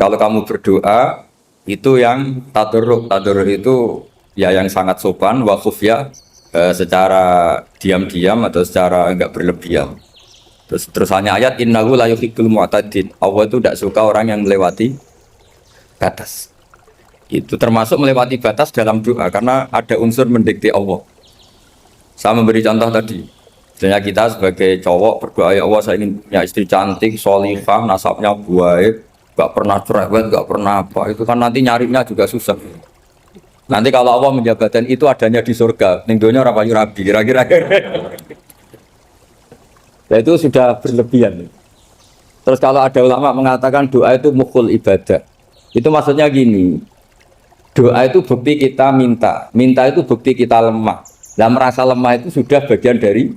Kalau kamu berdoa itu yang tadarruk. Tadarruk itu ya yang sangat sopan, wakuf ya, secara diam-diam atau secara enggak berlebihan. Terus hanya ayat innahu la yuhibbul mu'tadin. Allah itu tidak suka orang yang melewati batas. Itu termasuk melewati batas dalam doa karena ada unsur mendikte Allah. Saya memberi contoh tadi. Misalnya kita sebagai cowok berdoa, ya Allah saya ingin punya istri cantik, sholihah, nasabnya baik, gak pernah cerewet, gak pernah apa. Itu kan nanti nyarinya juga susah. Nanti kalau Allah menjabatkan itu adanya di surga, ning donya ora payu rabi, kira-kira. Nah, itu sudah berlebihan. Terus kalau ada ulama mengatakan doa itu mukhul ibadah, itu maksudnya gini, doa itu bukti kita minta, minta itu bukti kita lemah. Nah merasa lemah itu sudah bagian dari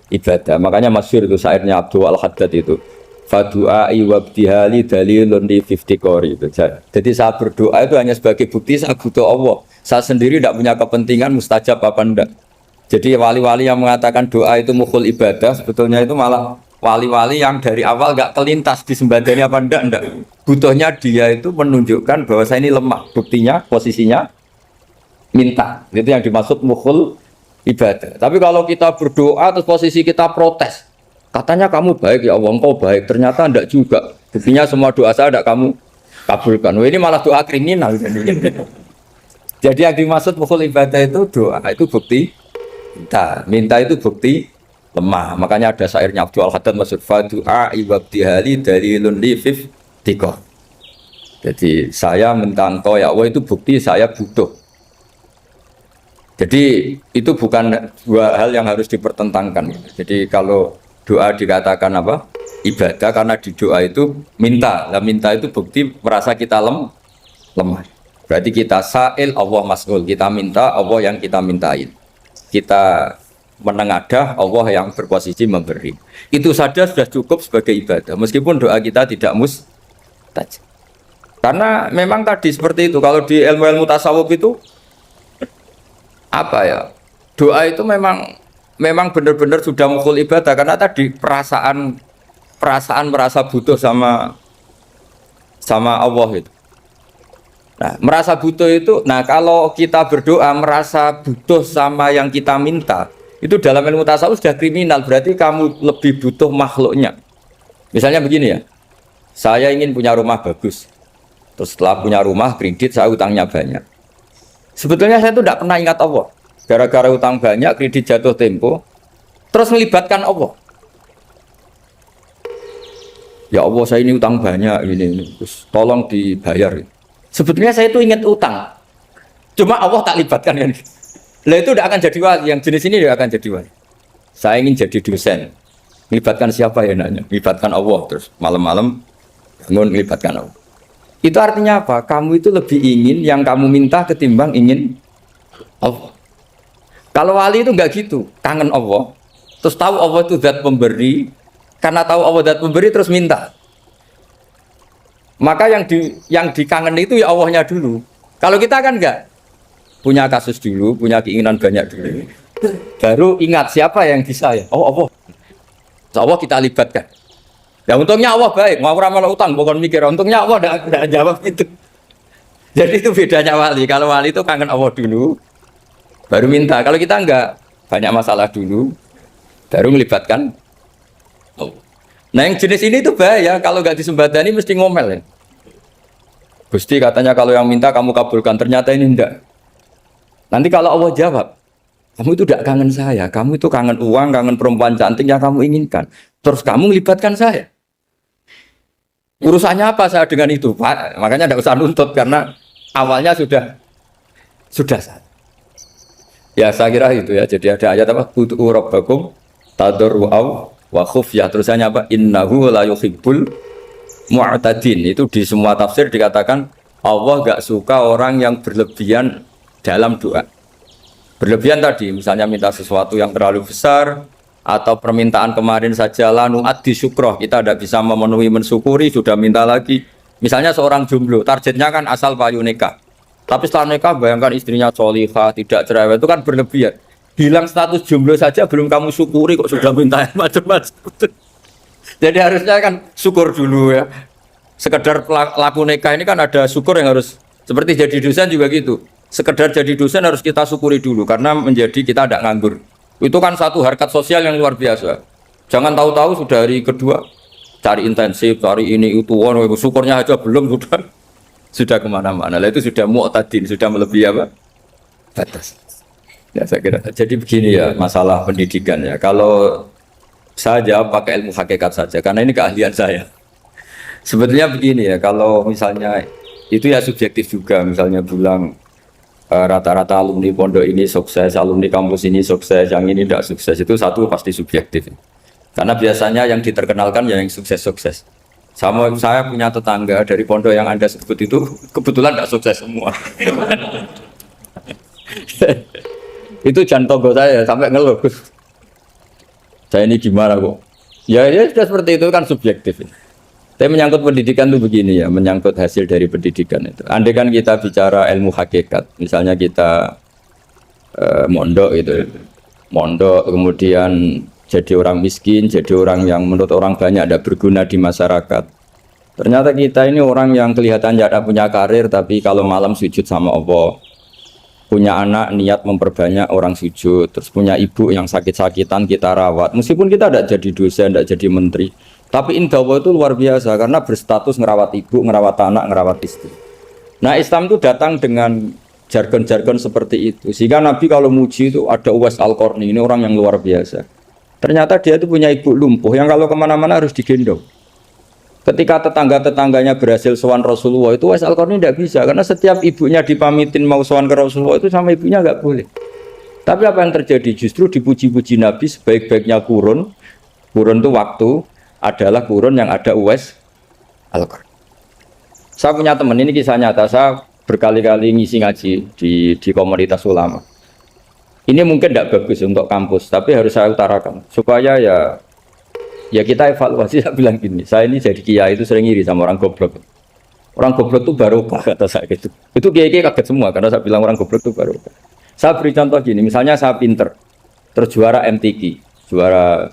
ibadah. Makanya masyhur itu syairnya Abdul Al-Haddad itu, fadu'ai wabdihali dalilun li fiftikori itu. Jadi saya berdoa itu hanya sebagai bukti saya butuh Allah. Saya sendiri tidak punya kepentingan mustajab apa enggak. Jadi wali-wali yang mengatakan doa itu mukhul ibadah, sebetulnya itu malah wali-wali yang dari awal nggak kelintas disembadani apa enggak. Butuhnya dia itu menunjukkan bahwa saya ini lemah. Buktinya, posisinya minta. Itu yang dimaksud mukhul ibadah. Tapi kalau kita berdoa terus posisi kita protes, katanya kamu baik ya Allah, engkau baik, ternyata enggak juga. Buktinya semua doa saya enggak kamu kabulkan. Wah, ini malah doa kriminal. Jadi yang dimaksud mukhul ibadah itu doa itu bukti minta itu bukti lemah. Makanya ada syairnya Abdul Al-Haddad maksud fadu'a ibabdihali dalilun li fiftikor. Jadi saya minta engkau ya Allah itu bukti saya butuh. Jadi itu bukan dua hal yang harus dipertentangkan. Jadi kalau doa dikatakan apa? Ibadah karena di doa itu minta. Lah minta itu bukti merasa kita lemah. Berarti kita sa'il Allah mas'ul. Kita minta Allah yang kita mintain. Kita menengadah Allah yang berposisi memberi. Itu saja sudah cukup sebagai ibadah. Meskipun doa kita tidak mustajab. Karena memang tadi seperti itu. Kalau di ilmu-ilmu tasawuf itu apa ya? Doa itu memang benar-benar sudah mukhul ibadah karena tadi perasaan merasa butuh sama Allah itu. Nah, merasa butuh itu, nah kalau kita berdoa merasa butuh sama yang kita minta, itu dalam ilmu tasawuf sudah kriminal, berarti kamu lebih butuh makhluknya. Misalnya begini ya, saya ingin punya rumah bagus, terus setelah punya rumah kredit saya utangnya banyak. Sebetulnya saya itu tidak pernah ingat Allah, gara-gara utang banyak, kredit jatuh tempo, terus melibatkan Allah. Ya Allah saya ini utang banyak, ini terus tolong dibayar. Sebetulnya saya itu ingat utang, cuma Allah tak libatkan kan. Lah itu tidak akan jadi wali, yang jenis ini tidak akan jadi wali. Saya ingin jadi dosen, libatkan siapa ya nanya? Libatkan Allah, terus malam-malam bangun libatkan Allah. Itu artinya apa? Kamu itu lebih ingin yang kamu minta ketimbang ingin Allah. Kalau wali itu enggak gitu, kangen Allah, terus tahu Allah itu zat pemberi, karena tahu Allah zat pemberi terus minta. Maka yang dikangen itu ya Allahnya dulu. Kalau kita kan enggak, punya kasus dulu, punya keinginan banyak dulu, baru ingat siapa yang bisa ya. Oh Allah, so, Allah kita libatkan. Ya untungnya Allah baik, mau ramal utang, bukan mikir. Untungnya Allah tidak jawab itu. Jadi itu bedanya wali. Kalau wali itu kangen Allah dulu, baru minta. Kalau kita enggak, banyak masalah dulu, baru melibatkan Allah. Nah yang jenis ini tuh bahaya, kalau nggak disembadani mesti ngomel ya. Gusti katanya kalau yang minta kamu kabulkan, ternyata ini enggak. Nanti kalau Allah jawab, kamu itu tidak kangen saya, kamu itu kangen uang, kangen perempuan cantik yang kamu inginkan. Terus kamu melibatkan saya. Urusannya apa saya dengan itu, Pak? Makanya tidak usah nuntut karena awalnya sudah saya. Ya saya kira itu ya. Jadi ada ayat apa? Ud'u rabbakum tadarru'aw wa khufyah, terusannya apa? Innahu la yuhibbul mu'tadin. Itu di semua tafsir dikatakan Allah gak suka orang yang berlebihan dalam doa. Berlebihan tadi misalnya minta sesuatu yang terlalu besar, atau permintaan kemarin saja lanu addi syukroh, kita tidak bisa memenuhi mensyukuri, sudah minta lagi. Misalnya seorang jomblo, targetnya kan asal payu nikah, tapi setelah nikah bayangkan istrinya sholihah, tidak cerewet, itu kan berlebihan. Hilang status jomblo saja belum kamu syukuri kok sudah minta macam-macam. Jadi harusnya kan syukur dulu ya. Sekedar laku nikah ini kan ada syukur yang harus, seperti jadi dosen juga gitu. Sekedar jadi dosen harus kita syukuri dulu karena menjadi kita tidak nganggur. Itu kan satu harkat sosial yang luar biasa. Jangan tahu-tahu sudah hari kedua cari intensif, cari ini itu, syukurnya aja belum sudah kemana-mana. Lah itu sudah mu'tadin, sudah melebihi apa? Batas. Ya saya kira. Jadi begini ya masalah pendidikan ya. Kalau saya jawab pakai ilmu hakikat saja karena ini keahlian saya. Sebetulnya begini ya, kalau misalnya itu ya subjektif juga, misalnya bilang rata-rata alumni pondok ini sukses, alumni kampus ini sukses, yang ini tidak sukses, itu satu pasti subjektif. Karena biasanya yang diterkenalkan ya yang sukses-sukses. Sama saya punya tetangga dari pondok yang Anda sebut itu kebetulan tidak sukses semua. Itu jantogo saya sampai ngeluh. Saya ini gimana kok? Ya sudah seperti itu kan subjektif. Tapi menyangkut pendidikan itu begini ya, menyangkut hasil dari pendidikan itu. Andai kan kita bicara ilmu hakikat, misalnya kita mondok gitu, mondok kemudian jadi orang miskin, jadi orang yang menurut orang banyak tidak berguna di masyarakat. Ternyata kita ini orang yang kelihatannya tidak punya karir, tapi kalau malam sujud sama Allah, punya anak niat memperbanyak orang sujud, terus punya ibu yang sakit-sakitan kita rawat. Meskipun kita tidak jadi dosen, tidak jadi menteri. Tapi indah Allah itu luar biasa karena berstatus ngerawat ibu, ngerawat anak, ngerawat istri. Nah Islam itu datang dengan jargon-jargon seperti itu. Sehingga Nabi kalau muji itu ada Uwais Al-Qarni, ini orang yang luar biasa. Ternyata dia itu punya ibu lumpuh yang kalau kemana-mana harus digendong. Ketika tetangga-tetangganya berhasil sowan Rasulullah itu Uwais Al-Qarni tidak bisa. Karena setiap ibunya dipamitin mau sowan ke Rasulullah itu sama ibunya nggak boleh. Tapi apa yang terjadi? Justru dipuji-puji Nabi sebaik-baiknya kurun. Kurun itu waktu adalah kurun yang ada Uwais Al-Qarni. Saya punya teman, ini kisah nyata, saya berkali-kali ngisi ngaji di komunitas ulama. Ini mungkin tidak bagus untuk kampus, tapi harus saya utarakan supaya ya kita evaluasi. Saya bilang gini, saya ini jadi kiai itu sering iri sama orang goblok. Orang goblok itu barokah kata saya gitu. Itu kiai-kiai kaget semua karena saya bilang orang goblok itu barokah. Saya beri contoh gini, misalnya saya pinter, terus juara MTQ, juara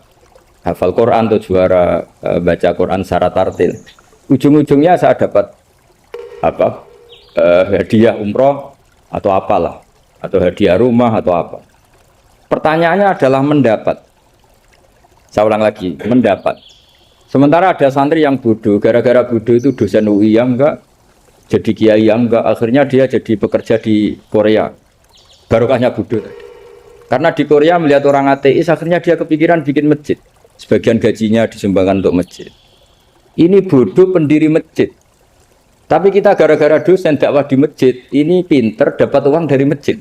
hafal Quran atau juara baca Quran secara tartil. Ujung-ujungnya saya dapat apa? Hadiah umroh atau apalah, atau hadiah rumah atau apa. Pertanyaannya adalah mendapat. Saya ulang lagi, mendapat. Sementara ada santri yang bodoh, gara-gara bodoh itu dosen UI yang enggak, jadi kiai yang enggak, akhirnya dia jadi bekerja di Korea. Barokahnya bodoh tadi. Karena di Korea melihat orang ateis, akhirnya dia kepikiran bikin masjid. Sebagian gajinya disumbangkan untuk masjid. Ini bodoh pendiri masjid. Tapi kita gara-gara dosen dakwah di masjid, ini pinter dapat uang dari masjid.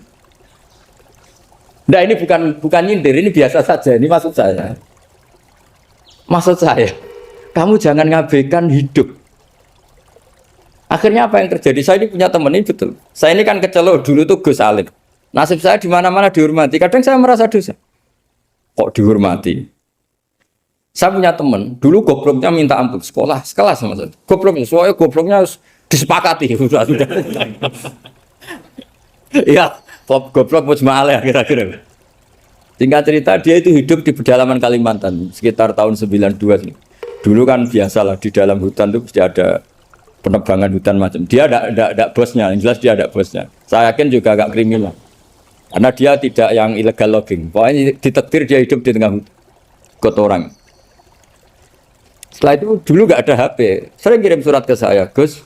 Nah ini bukan nyindir, ini biasa saja. Ini maksud saya. Maksud saya, kamu jangan ngabaikan hidup. Akhirnya apa yang terjadi? Saya ini punya teman ini betul. Saya ini kan kecelok dulu tuh Gus Alim. Nasib saya di mana-mana dihormati. Kadang saya merasa dosa. Kok dihormati? Saya punya teman, dulu gobloknya minta ampun, sekolah sekelas sama saya. Gobloknya, soalnya gobloknya harus disepakati. Sudah. Iya, goblok mujma'alah kira-kira. Singkat cerita, dia itu hidup di pedalaman Kalimantan, sekitar tahun 92. Dulu kan biasalah, di dalam hutan itu pasti ada penebangan hutan macam. Dia ada bosnya, yang jelas dia ada bosnya. Saya yakin juga agak kriminal. Karena dia tidak yang illegal logging. Pokoknya ditakdir dia hidup di tengah kotoran. Setelah itu dulu nggak ada HP, sering kirim surat ke saya, Gus,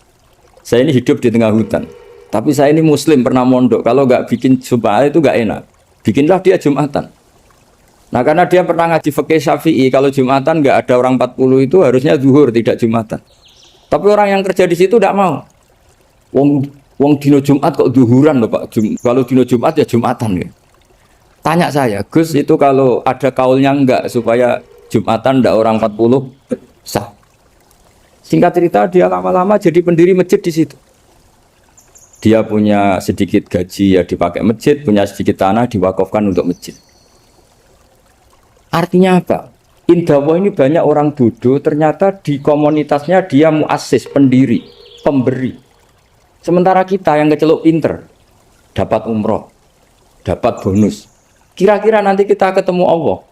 saya ini hidup di tengah hutan, tapi saya ini Muslim pernah mondok, kalau nggak bikin Jumat itu nggak enak, bikinlah dia Jumatan. Nah karena dia pernah ngaji fikih Syafi'i, kalau Jumatan nggak ada orang 40 itu harusnya zuhur tidak Jumatan. Tapi orang yang kerja di situ tidak mau. Wong dino Jumat kok zuhuran loh Pak, kalau dino Jumat ya Jumatan ya. Tanya saya, Gus itu kalau ada kaulnya enggak supaya Jumatan ndak orang 40 sah. Singkat cerita dia lama-lama jadi pendiri masjid di situ. Dia punya sedikit gaji ya dipakai masjid, punya sedikit tanah diwakafkan untuk masjid. Artinya apa? Indawa ini banyak orang bodoh, ternyata di komunitasnya dia muassis, pendiri, pemberi. Sementara kita yang kecelok pinter, dapat umroh, dapat bonus. Kira-kira nanti kita ketemu Allah.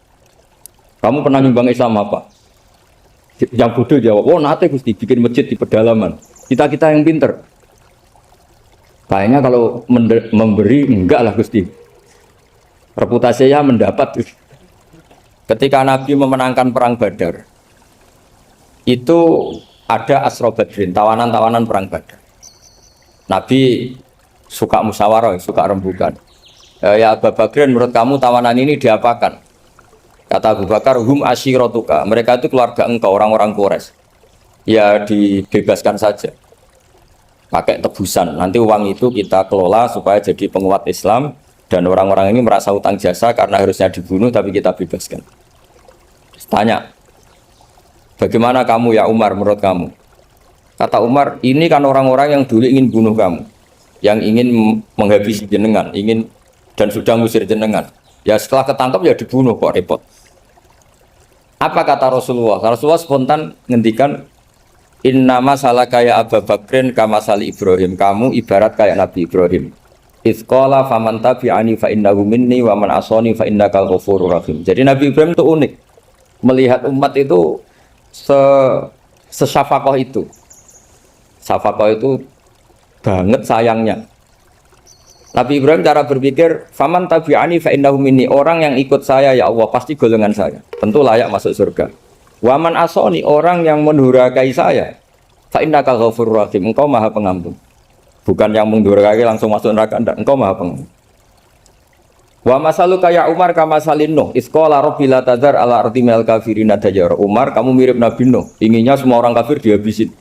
Kamu pernah nyumbang Islam apa? Yang bodoh jawab, oh nate Gusti bikin masjid di pedalaman. Kita yang pinter. Kayaknya kalau memberi enggak lah Gusti. Reputasinya mendapat. Ketika Nabi memenangkan perang Badar, itu ada Asra Badrin, tawanan-tawanan perang Badar. Nabi suka musyawarah, suka rembukan. Ya Abu Bakrin, menurut kamu tawanan ini diapakan? Kata Abu Bakar, hum asyiratuka. Mereka itu keluarga engkau, orang-orang Quraisy. Ya dibebaskan saja. Pakai tebusan. Nanti uang itu kita kelola supaya jadi penguat Islam. Dan orang-orang ini merasa utang jasa karena harusnya dibunuh, tapi kita bebaskan. Tanya, bagaimana kamu ya Umar menurut kamu? Kata Umar, ini kan orang-orang yang dulu ingin bunuh kamu. Yang ingin menghabisi jenengan, ingin dan sudah ngusir jenengan. Ya setelah ketangkap ya dibunuh, kok repot. Apa kata Rasulullah? Rasulullah spontan ngendikan, innama salaka ya Abu Bakrin kama sali Ibrahim. Kamu ibarat kayak Nabi Ibrahim. Izqala faman tabi'ani fa innahu minni wa man asani fa innaka ghafurur rahim. Jadi Nabi Ibrahim itu unik. Melihat umat itu sesyafakoh itu. Syafakoh itu banget sayangnya. Nabi Ibrahim cara berpikir, faman tabi'ani fa innahu minni, orang yang ikut saya ya Allah pasti golongan saya, tentu layak masuk surga. Waman asoni, orang yang mendurhakai saya, fa innaka ghafurur rahim, engkau maha pengampun. Bukan yang mendurhakai langsung masuk neraka, enggak, engkau maha pengampun. Wa masaluka ya Umar kama salin Nuh, isqala rabbi la tadhar ala ardi minal kafirina dajjara. Umar, kamu mirip Nabi Nuh, inginnya semua orang kafir dihabisin.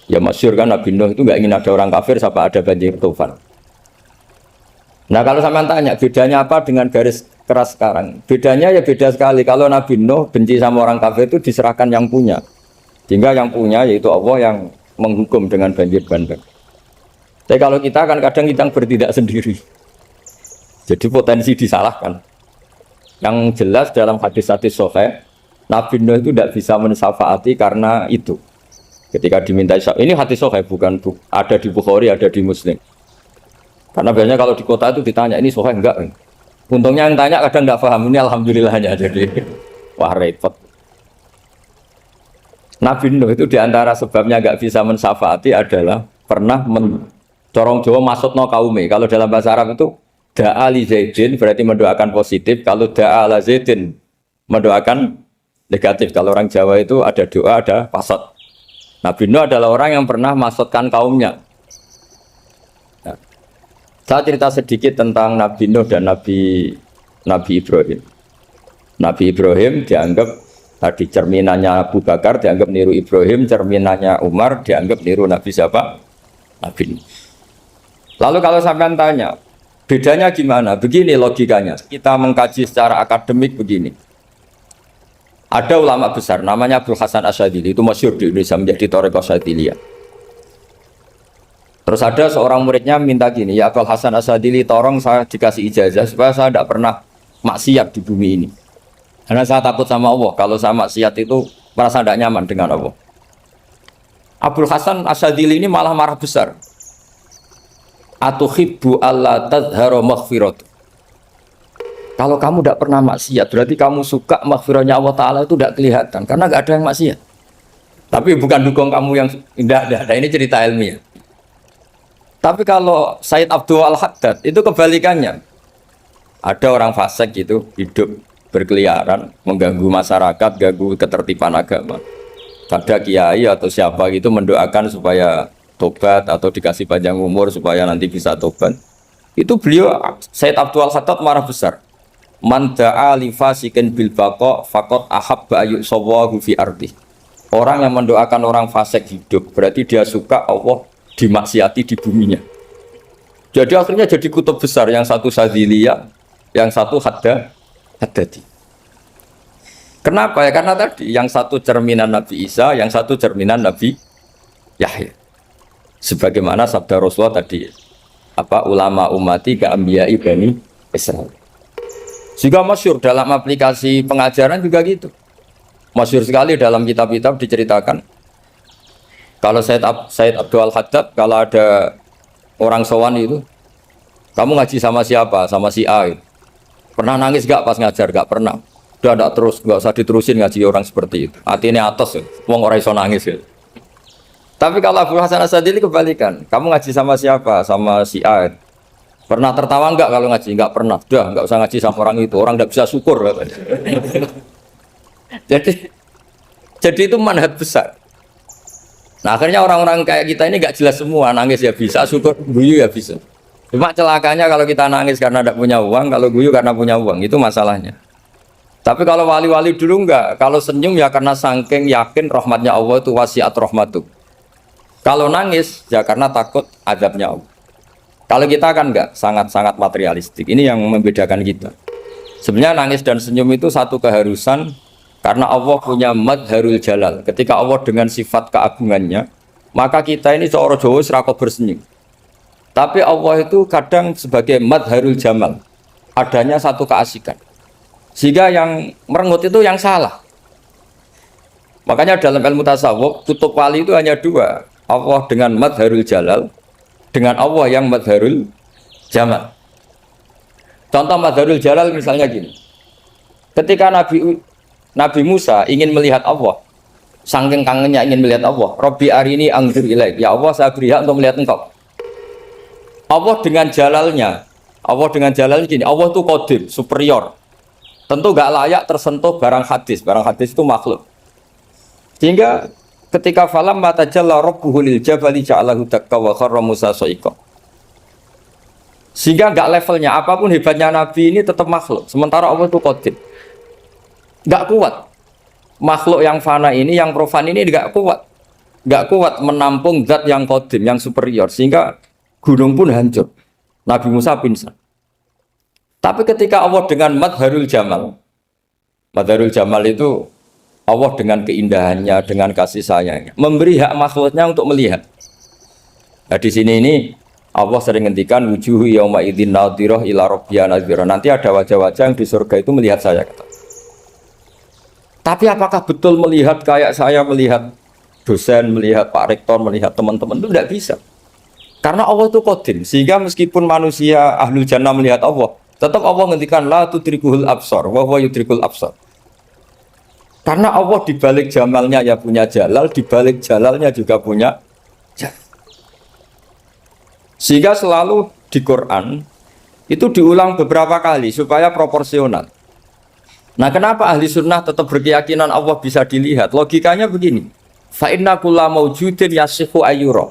Ya masyhur kan Nabi Nuh itu nggak ingin ada orang kafir sampai ada banjir tufan. Nah kalau sampean tanya bedanya apa dengan garis keras sekarang? Bedanya ya beda sekali. Kalau Nabi Nuh benci sama orang kafir itu diserahkan yang punya. Sehingga yang punya yaitu Allah yang menghukum dengan banjir bandang. Tapi kalau kita kan kadang kita bertindak sendiri. Jadi potensi disalahkan. Yang jelas dalam hadis-hadis sahih, Nabi Nuh itu tidak bisa mensyafaati karena itu. Ketika diminta ini hadis sahih bukan ada di Bukhari, ada di Muslim. Karena biasanya kalau di kota itu ditanya ini sahih enggak. Untungnya yang tanya kadang enggak paham, ini alhamdulillahnya jadi wah repot. Nabi Nuh itu diantara sebabnya enggak bisa mensyafaati adalah pernah corong Jawa maksudno kaume. Kalau dalam bahasa Arab itu da'a li Zaidin berarti mendoakan positif, kalau da'a la Zaidin mendoakan negatif. Kalau orang Jawa itu ada doa, ada pasot. Nabi Nuh adalah orang yang pernah maksudkan kaumnya. Nah, saya cerita sedikit tentang Nabi Nuh dan Nabi Ibrahim. Nabi Ibrahim dianggap tadi cerminannya Abu Bakar, dianggap niru Ibrahim, cerminannya Umar, dianggap niru Nabi siapa? Nabi Nuh. Lalu kalau sampean tanya, bedanya gimana? Begini logikanya. Kita mengkaji secara akademik begini. Ada ulama besar namanya Abdul Hasan Asyadzili, itu masyhur di Indonesia menjadi Thariqah Asyadziliyah. Terus ada seorang muridnya minta gini, ya Abdul Hasan Asyadzili, tolong saya dikasih ijazah supaya saya tidak pernah maksiat di bumi ini. Karena saya takut sama Allah, kalau saya maksiat itu merasa tidak nyaman dengan Allah. Abdul Hasan Asyadzili ini malah marah besar. Atuhibbu alla tadhharu maghfiratu. Kalau kamu tidak pernah maksiat, berarti kamu suka maghfirahnya Allah Ta'ala itu tidak kelihatan. Karena nggak ada yang maksiat. Tapi bukan dukung kamu yang tidak. Ini cerita ilmiah. Tapi kalau Said Abdul Al-Haddad, itu kebalikannya. Ada orang fasik gitu, hidup berkeliaran, mengganggu masyarakat, ganggu ketertiban agama. Ada kiai atau siapa gitu mendoakan supaya tobat atau dikasih panjang umur supaya nanti bisa tobat. Itu beliau, Said Abdul Al-Haddad marah besar. Man da'a li fasikin bil baqa faqad ahabba yusawahu fi ardi. Orang yang mendoakan orang fasik hidup berarti dia suka Allah dimaksiati di buminya. Jadi akhirnya jadi kutub besar, yang satu Sadziliyah, yang satu Haddadi. Kenapa ya? Karena tadi yang satu cerminan Nabi Isa, yang satu cerminan Nabi Yahya. Sebagaimana sabda Rasulullah tadi, ulama ummati ka anbiya'i bani Israil. Juga masyhur dalam aplikasi pengajaran juga gitu. Masyhur sekali dalam kitab-kitab diceritakan. Kalau Said Abdul Al-Haddad, kalau ada orang sowan itu, kamu ngaji sama siapa? Sama si A. Pernah nangis gak pas ngajar? Gak pernah. Udah ndak terus, nggak usah diterusin ngaji orang seperti itu. Hatinya atas, wong ora iso nangis ya. Tapi kalau Abu Hasan Asadili kebalikan, kamu ngaji sama siapa? Sama si A. Pernah tertawa enggak kalau ngaji? Enggak pernah. Udah, enggak usah ngaji sama orang itu. Orang enggak bisa syukur katanya. jadi itu manhaj besar. Nah, akhirnya orang-orang kayak kita ini enggak jelas semua. Nangis ya bisa, syukur, guyu ya bisa. Cuma celakanya kalau kita nangis karena tidak punya uang, kalau guyu karena punya uang, itu masalahnya. Tapi kalau wali-wali dulu enggak, kalau senyum ya karena saking yakin rahmatnya Allah itu wasiat rahmatu. Kalau nangis ya karena takut azabnya Allah. Kalau kita kan enggak, sangat-sangat materialistik. Ini yang membedakan kita. Sebenarnya nangis dan senyum itu satu keharusan karena Allah punya madharul jalal. Ketika Allah dengan sifat keagungannya, maka kita ini seorang Jawa serako bersenyum. Tapi Allah itu kadang sebagai madharul jamal. Adanya satu keasikan. Sehingga yang merengut itu yang salah. Makanya dalam ilmu tasawuf, kutub wali itu hanya dua. Allah dengan madharul jalal, dengan Allah yang madharul jamal. Contoh madharul jalal misalnya gini. Ketika Nabi Musa ingin melihat Allah, saking kangennya ingin melihat Allah, Rabbi arini anzur ilaik. Ya Allah, saya beri hak untuk melihat engkau. Allah dengan jalalnya gini, Allah itu qadir, superior. Tentu gak layak tersentuh barang hadis itu makhluk. Sehingga ketika falam matajalla rabbuhu lil jabali ja'alahu dakka wa kharra Musa sa'iqa. Sehingga gak levelnya, apapun hebatnya Nabi ini tetap makhluk. Sementara Allah itu qadir. Gak kuat. Makhluk yang fana ini, yang profan ini gak kuat. Gak kuat menampung zat yang qadim, yang superior. Sehingga gunung pun hancur. Nabi Musa pingsan. Tapi ketika Allah dengan madharul jamal itu Allah dengan keindahannya, dengan kasih sayangnya, memberi hak makhluknya untuk melihat. Nah di sini ini Allah sering ngendikan wujuhu yauma idzin nadhirah ila rabbiha nadhirah. Nanti ada wajah-wajah yang di surga itu melihat saya kata. Tapi apakah betul melihat kayak saya melihat dosen, melihat Pak Rektor, melihat teman-teman itu tidak bisa. Karena Allah itu qadir, sehingga meskipun manusia ahlul jannah melihat Allah, tetap Allah ngendikan la tudrikuhul absar wa huwa yudrikul absar. Karena Allah di balik jamalnya ya punya jalal, di balik jalalnya juga punya jalal. Sehingga selalu di Quran itu diulang beberapa kali supaya proporsional. Nah, kenapa ahli sunnah tetap berkeyakinan Allah bisa dilihat? Logikanya begini. Fa inna kulla maujudin yasihu ayyura.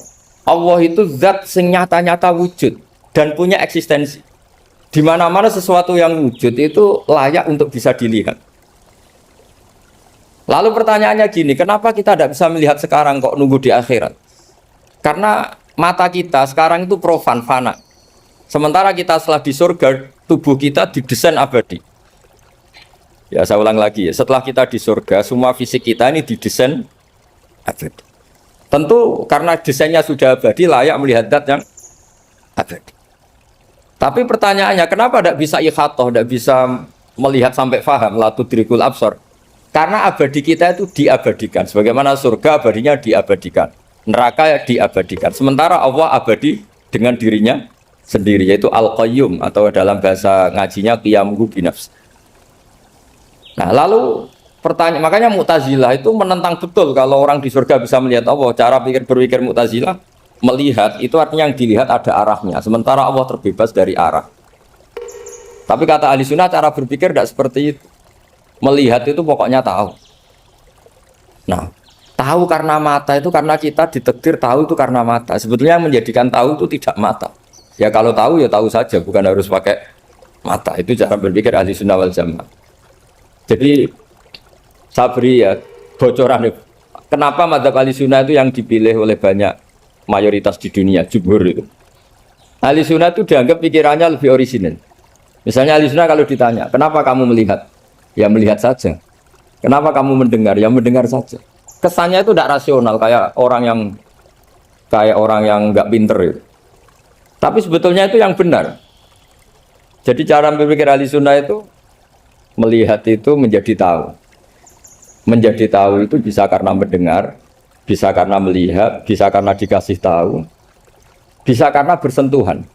Allah itu zat sing nyata-nyata wujud dan punya eksistensi. Di mana-mana sesuatu yang wujud itu layak untuk bisa dilihat. Lalu pertanyaannya gini, kenapa kita tidak bisa melihat sekarang kok nunggu di akhirat? Karena mata kita sekarang itu profan, fana. Sementara kita setelah di surga, tubuh kita didesain abadi. Ya saya ulang lagi ya, setelah kita di surga, semua fisik kita ini didesain abadi. Tentu karena desainnya sudah abadi, layak melihat zat yang abadi. Tapi pertanyaannya, kenapa tidak bisa ikhatah, tidak bisa melihat sampai faham, la tudrikul absar? Karena abadi kita itu diabadikan. Sebagaimana surga abadinya diabadikan, neraka diabadikan. Sementara Allah abadi dengan dirinya sendiri, yaitu Al-Qayyum, atau dalam bahasa ngajinya Qiyamuhu binafs. Nah lalu pertanyaan, makanya Mu'tazilah itu menentang betul kalau orang di surga bisa melihat Allah. Cara berpikir Mu'tazilah, melihat itu artinya yang dilihat ada arahnya, sementara Allah terbebas dari arah. Tapi kata ahli sunnah cara berpikir tidak seperti itu. Melihat itu pokoknya tahu. Nah, tahu karena mata itu karena kita ditakdir tahu itu karena mata. Sebetulnya yang menjadikan tahu itu tidak mata. Ya kalau tahu ya tahu saja, bukan harus pakai mata. Itu cara berpikir ahli sunnah wal jamaah. Jadi saya beri ya bocoran. Kenapa madzhab ahli sunnah itu yang dipilih oleh banyak mayoritas di dunia, jumhur itu. Ahli sunnah itu dianggap pikirannya lebih orisinal. Misalnya ahli sunnah kalau ditanya, kenapa kamu melihat? Ya melihat saja. Kenapa kamu mendengar? Ya mendengar saja. Kesannya itu tidak rasional, kayak orang yang nggak pinter itu. Tapi sebetulnya itu yang benar. Jadi cara berpikir ahli sunnah itu melihat itu menjadi tahu. Menjadi tahu itu bisa karena mendengar, bisa karena melihat, bisa karena dikasih tahu, bisa karena bersentuhan.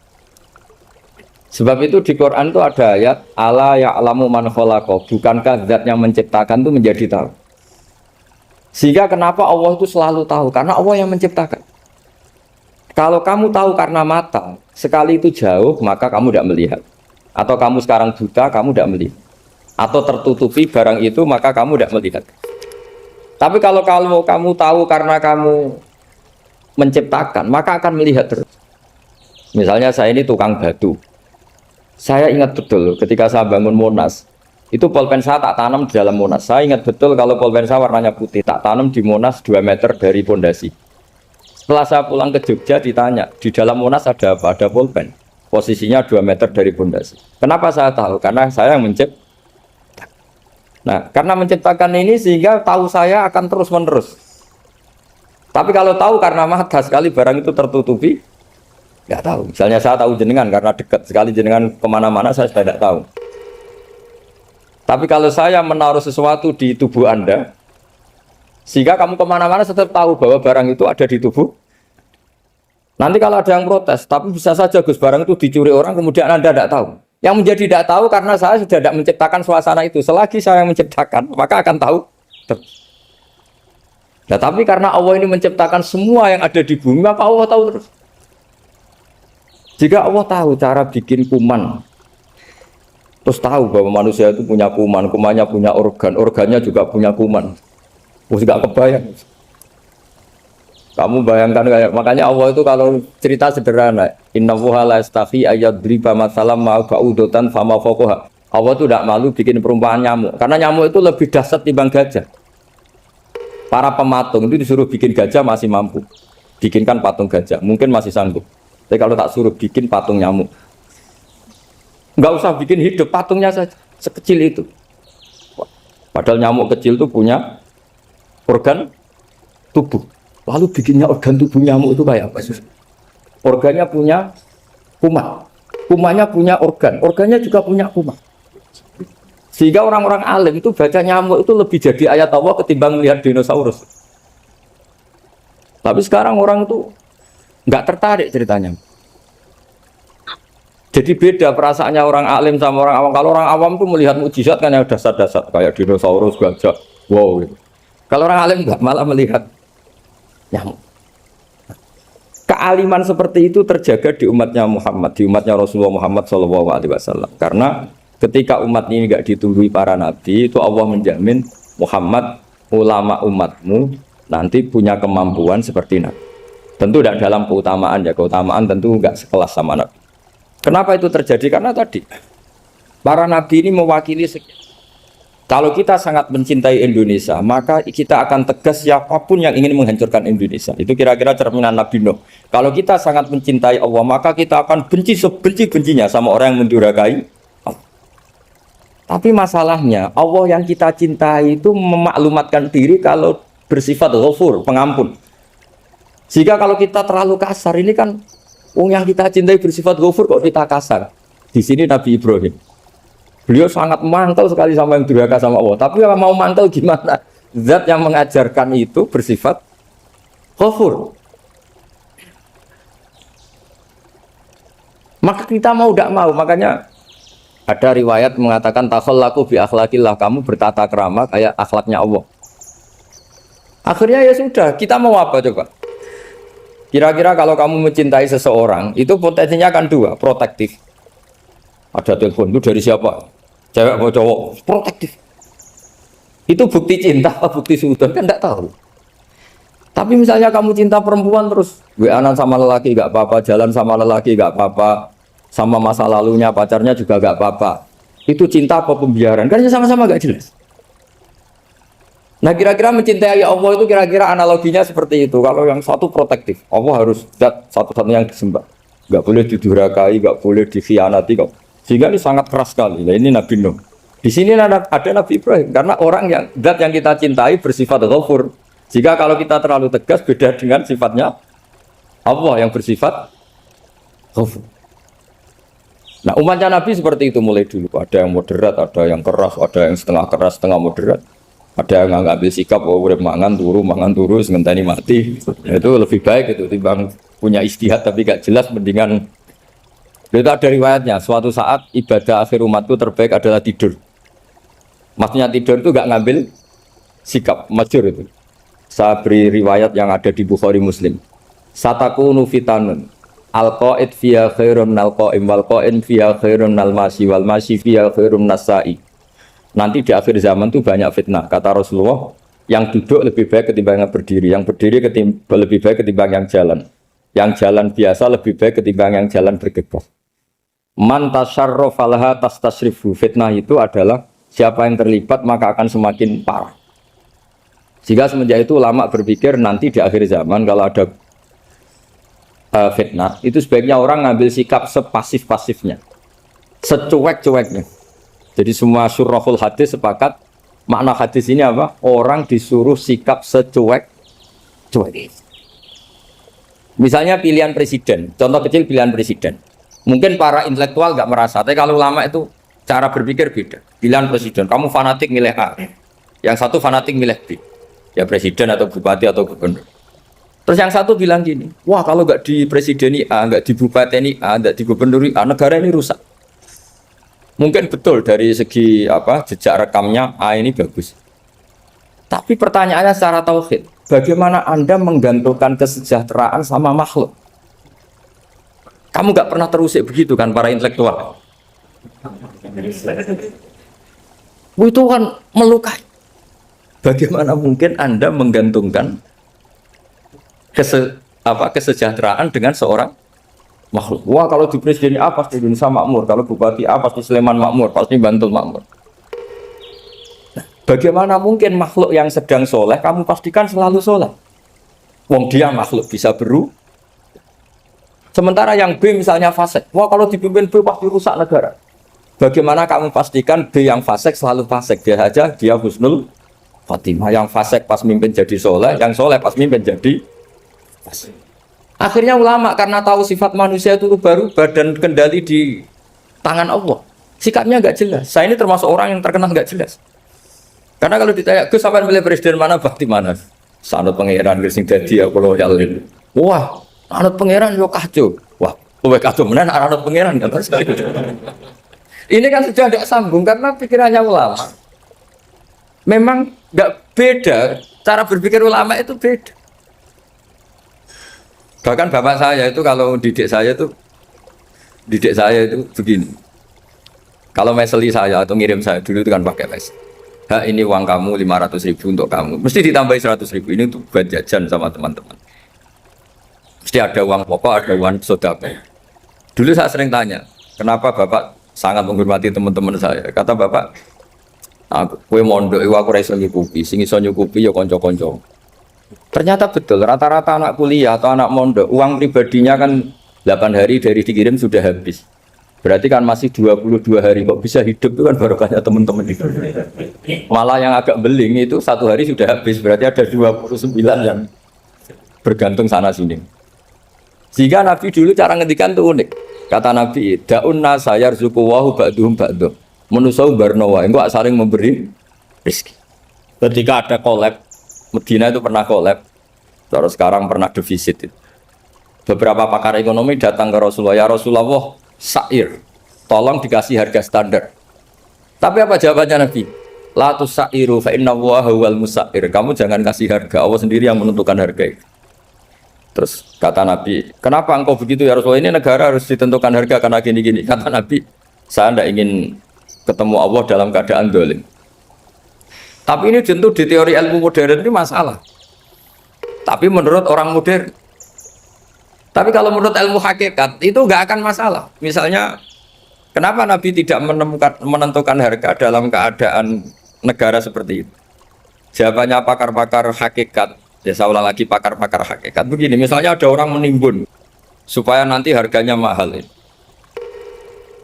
Sebab itu di Quran itu ada ayat ala ya'lamu man khalaqa, bukankah zat yang menciptakan itu menjadi tahu. Sehingga kenapa Allah itu selalu tahu? Karena Allah yang menciptakan. Kalau kamu tahu karena mata, sekali itu jauh, maka kamu tidak melihat. Atau kamu sekarang buta, kamu tidak melihat. Atau tertutupi barang itu, maka kamu tidak melihat. Tapi kalau kamu tahu karena kamu menciptakan, maka akan melihat terus. Misalnya saya ini tukang batu. Saya ingat betul ketika saya bangun Monas, itu polpen saya tak tanam di dalam Monas. Saya ingat betul kalau polpen saya warnanya putih, tak tanam di Monas 2 meter dari pondasi. Setelah saya pulang ke Jogja ditanya, di dalam Monas ada apa? Ada polpen. Posisinya 2 meter dari pondasi. Kenapa saya tahu? Karena saya yang menciptakan. Nah, karena menciptakan ini sehingga tahu saya akan terus menerus. Tapi kalau tahu karena mata sekali barang itu tertutupi, nggak tahu. Misalnya saya tahu jenengan karena dekat sekali jenengan kemana-mana saya sudah tidak tahu. Tapi kalau saya menaruh sesuatu di tubuh Anda, sehingga kamu kemana-mana tetap tahu bahwa barang itu ada di tubuh. Nanti kalau ada yang protes, tapi bisa saja Gus barang itu dicuri orang kemudian Anda tidak tahu. Yang menjadi tidak tahu karena saya sudah tidak menciptakan suasana itu. Selagi saya yang menciptakan, maka akan tahu. Nah, tapi karena Allah ini menciptakan semua yang ada di bumi, maka Allah tahu terus. Jika Allah tahu cara bikin kuman, terus tahu bahwa manusia itu punya kuman, kumannya punya organ, organnya juga punya kuman. Terus nggak kebayang. Kamu bayangkan kayak, makanya Allah itu kalau cerita sederhana, innallaha la yastahi ayyadriba matsalam ma ba'udatan fama fawqaha. Allah itu tidak malu bikin perumpamaan nyamuk, karena nyamuk itu lebih dahsyat timbang gajah. Para pematung itu disuruh bikin gajah masih mampu, bikinkan patung gajah, mungkin masih sanggup. Tapi kalau tak suruh bikin patung nyamuk, nggak usah bikin hidup, patungnya saja sekecil itu. Padahal nyamuk kecil itu punya organ tubuh. Lalu bikinnya organ tubuh nyamuk itu kayak apa? Organnya punya kuman, kumannya punya organ, organnya juga punya kuman. Sehingga orang-orang alim itu baca nyamuk itu lebih jadi ayat Allah ketimbang melihat dinosaurus. Tapi sekarang orang itu nggak tertarik ceritanya. Jadi beda perasaannya orang alim sama orang awam. Kalau orang awam tuh melihat mukjizat kan yang dasar-dasar kayak dinosaurus, gajah, wow gitu. Kalau orang alim nggak, malah melihat nyamuk. Kealiman seperti itu terjaga di umatnya Muhammad, di umatnya Rasulullah Muhammad SAW. Karena ketika umat ini nggak ditumbuhi para nabi, itu Allah menjamin Muhammad, ulama umatmu nanti punya kemampuan seperti nabi. Tentu tidak dalam keutamaan ya, keutamaan tentu nggak sekelas sama nabi. Kenapa itu terjadi? Karena tadi para nabi ini mewakili sekian. Kalau kita sangat mencintai Indonesia, maka kita akan tegas siapapun yang ingin menghancurkan Indonesia. Itu kira-kira cerminan Nabi Nuh. Kalau kita sangat mencintai Allah, maka kita akan benci sebenci-bencinya sama orang yang mendurhakai Allah. Tapi masalahnya, Allah yang kita cintai itu memaklumatkan diri kalau bersifat ghafur, pengampun. Sehingga kalau kita terlalu kasar, ini kan yang kita cintai bersifat ghafur kok kita kasar. Di sini Nabi Ibrahim. Beliau sangat mantel sekali sama yang durhaka sama Allah. Tapi kalau mau mantel gimana? Zat yang mengajarkan itu bersifat ghafur. Maka kita mau tidak mau. Makanya ada riwayat mengatakan takhallaku bi akhlaqillah, kamu bertata krama kayak akhlaknya Allah. Akhirnya ya sudah, kita mau apa coba? Kira-kira kalau kamu mencintai seseorang, itu potensinya akan dua, protektif. Ada telepon, itu dari siapa? Cewek atau cowok? Protektif. Itu bukti cinta apa bukti suudon? Kan tidak tahu. Tapi misalnya kamu cinta perempuan terus WA-an sama lelaki gak apa-apa, jalan sama lelaki gak apa-apa, sama masa lalunya pacarnya juga gak apa-apa. Itu cinta apa pembiaran? Kan sama-sama gak jelas. Nah kira-kira mencintai Allah itu kira-kira analoginya seperti itu. Kalau yang satu protektif, Allah harus zat satu-satunya yang disembah. Gak boleh didurhakai, gak boleh dikhianati kok. Sehingga ini sangat keras sekali. Nah, ini Nabi Nuh. Di sini ada Nabi Ibrahim karena orang yang zat yang kita cintai bersifat ghafur. Jika kalau kita terlalu tegas beda dengan sifatnya Allah yang bersifat ghafur. Nah, umatnya Nabi seperti itu mulai dulu. Ada yang moderat, ada yang keras, ada yang setengah keras, setengah moderat. Ada yang ngambil sikap, oh udah mangan turu, ngenteni mati. Itu lebih baik itu timbang punya istihad tapi gak jelas, mendingan Itu ada riwayatnya, suatu saat ibadah akhir umatku terbaik adalah tidur. Maksudnya tidur itu gak ngambil sikap, masyhur itu. Saya beri riwayat yang ada di Bukhari Muslim. Satakunu fitanun al-qa'id fiya khairun al-qa'im wal-qa'in fiya khairun al-masi wal-masi fiya khairun nasai. Nanti di akhir zaman itu banyak fitnah, kata Rasulullah. Yang duduk lebih baik ketimbang yang berdiri, yang berdiri lebih baik ketimbang yang jalan biasa lebih baik ketimbang yang jalan bergegas. Man tasyarrafa laha tastasrifu. Fitnah itu adalah siapa yang terlibat maka akan semakin parah. Jika semenjak itu ulama berpikir nanti di akhir zaman kalau ada fitnah itu sebaiknya orang ngambil sikap sepasif-pasifnya, secuek-cueknya. Jadi semua syurahul hadis sepakat makna hadis ini apa? Orang disuruh sikap secuek-cuek. Misalnya pilihan presiden, contoh kecil pilihan presiden. Mungkin para intelektual nggak merasa, tapi kalau ulama itu cara berpikir beda. Pilihan presiden, kamu fanatik milih A, yang satu fanatik milih B. Ya presiden atau bupati atau gubernur. Terus yang satu bilang gini, wah kalau nggak di presideni A, nggak di bupati A, nggak di gubernur A, negara ini rusak. Mungkin betul dari segi jejak rekamnya A ini bagus. Tapi pertanyaannya secara tauhid, bagaimana Anda menggantungkan kesejahteraan sama makhluk? Kamu nggak pernah terusik begitu kan para intelektual? Itu kan melukai. Bagaimana mungkin Anda menggantungkan kesejahteraan dengan seorang makhluk? Wah kalau di presiden A pasti Indonesia makmur, kalau bupati A pasti Sleman makmur, pasti Bantul makmur. Nah, bagaimana mungkin makhluk yang sedang soleh kamu pastikan selalu soleh? Wong dia makhluk bisa berubah. Sementara yang B misalnya fasik, wah kalau dipimpin B pasti rusak negara. Bagaimana kamu pastikan B yang fasik selalu fasik? Dia saja dia husnul Fatimah, yang fasik pas mimpin jadi soleh, yang soleh pas mimpin jadi fasik. Akhirnya ulama karena tahu sifat manusia itu baru badan kendali di tangan Allah, sikapnya nggak jelas. Saya ini termasuk orang yang terkenal nggak jelas. Karena kalau ditanya, Gus sampai pilih presiden mana, bakti mana? Sanut pangeran sing dadi aku loyal. Wah, anut pangeran yo kacau. Wah, kowe kacau menan anut pangeran kan. Ini kan sudah tidak sambung karena pikirannya ulama. Memang nggak beda, cara berpikir ulama itu beda. Bahkan bapak saya itu kalau didik saya itu begini. Kalau meseli saya atau ngirim saya dulu itu kan pakai mes. Ini uang kamu 500.000 untuk kamu. Mesti ditambahi 100.000 ini untuk buat jajan sama teman-teman. Mesti ada uang pokok, ada uang sodako. Dulu saya sering tanya, kenapa bapak sangat menghormati teman-teman saya? Kata bapak, kue mondok, aku raiso nyukupi, sing iso nyukupi ya konco-konco. Ternyata betul, rata-rata anak kuliah atau anak mondok, uang pribadinya kan 8 hari dari dikirim sudah habis. Berarti kan masih 22 hari, kok bisa hidup itu kan barokahnya teman-teman itu. Malah yang agak beling itu 1 hari sudah habis, berarti ada 29 yang bergantung sana sini. Sehingga Nabi dulu cara ngendikan itu unik. Kata Nabi, da'un nasa yarzuqu wahu ba'duhum ba'duh. Menusau barnawa, enggak saling memberi rezeki. Ketika ada collab, Medina itu pernah collab, terus sekarang pernah defisit. Beberapa pakar ekonomi datang ke Rasulullah, ya Rasulullah, sa'ir, tolong dikasih harga standar. Tapi apa jawabannya Nabi? La tusairu fa inna Allaha huwal musair. Kamu jangan kasih harga, Allah sendiri yang menentukan harga itu. Terus kata Nabi, kenapa engkau begitu ya Rasulullah? Ini negara harus ditentukan harga karena gini-gini. Kata Nabi, saya tidak ingin ketemu Allah dalam keadaan dolim. Tapi ini tentu di teori ilmu modern ini masalah. Tapi menurut orang modern. Tapi kalau menurut ilmu hakikat itu nggak akan masalah. Misalnya, kenapa Nabi tidak menentukan harga dalam keadaan negara seperti itu? Jawabannya pakar-pakar hakikat. Ya saya ulang lagi pakar-pakar hakikat. Begini, misalnya ada orang menimbun supaya nanti harganya mahal.